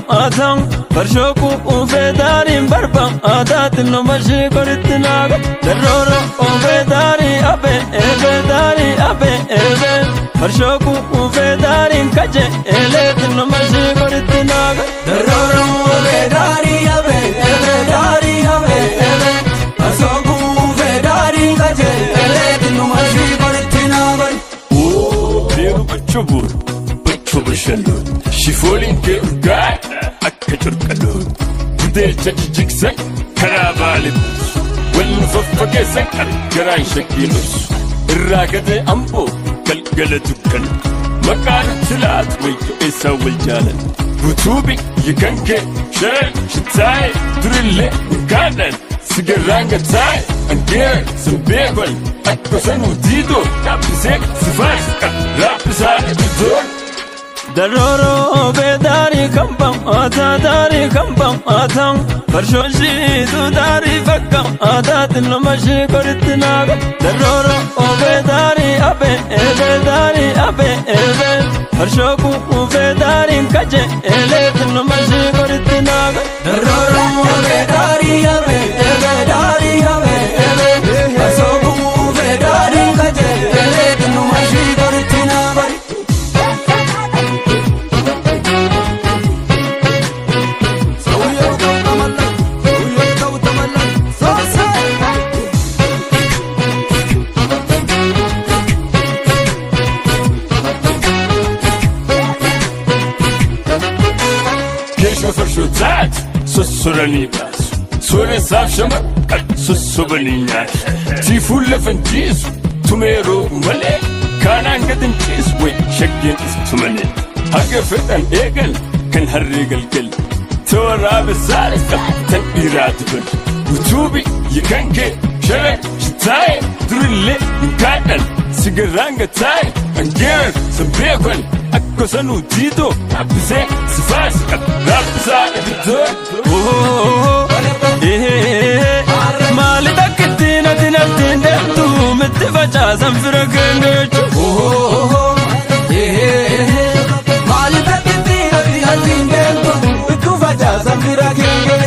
atam farshoku ufedarin barbam adatin no mashi koritnaga daroro ufedari abe ebedari abe ebe farshoku ufedarin kaje eletin no mashi koritnaga daroro ufedari abe ebedari abe ebe farshoku ufedari kaje eletin no mashi koritnaga Biru bachubur bachubashalo shifolin ke urgai akachurkalo de chachiksak karabalib wal fafakesak garan shakilus irragade ambo galgalatukan makan tilat way isawil jalan butubi yikanke shay shitai drille gadan sigaranga tai angir sambegol akosanu dido kapsek sifas rapsa bidor daroro bedari kambam atadari kambam atam farshoshi dudari fakam adatin no mashi koritnaga daroro bedari abe ebedari abe ebe farshoku ufedari kaje eletin no mashi koritnaga daroro ufedari abe ebedari abe ebe farshoku ufedari kaje eletin no mashi koritnaga Zat sussurani bas sore saf shama kat susubaninya ti full fantis tumero male kanan gadin tis we shagin tumane haga fitan egal kan harrigal gal tora bisal tan iratun utubi yikanke shere shitai drille gadan sigaranga tai angir sambekon akosanu dito apse sifas rapsa bidor malida kitina dinatinde tu mitfaja zanfiragenge malida kitina dinatinde tu mitfaja zanfiragenge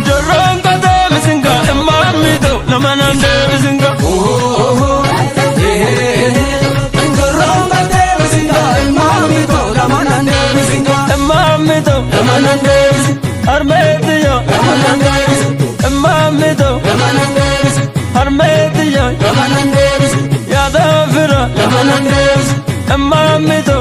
jorronga de misinga emamido lamanande misinga Armediyo Emamido Armediyo Yadavira Emamido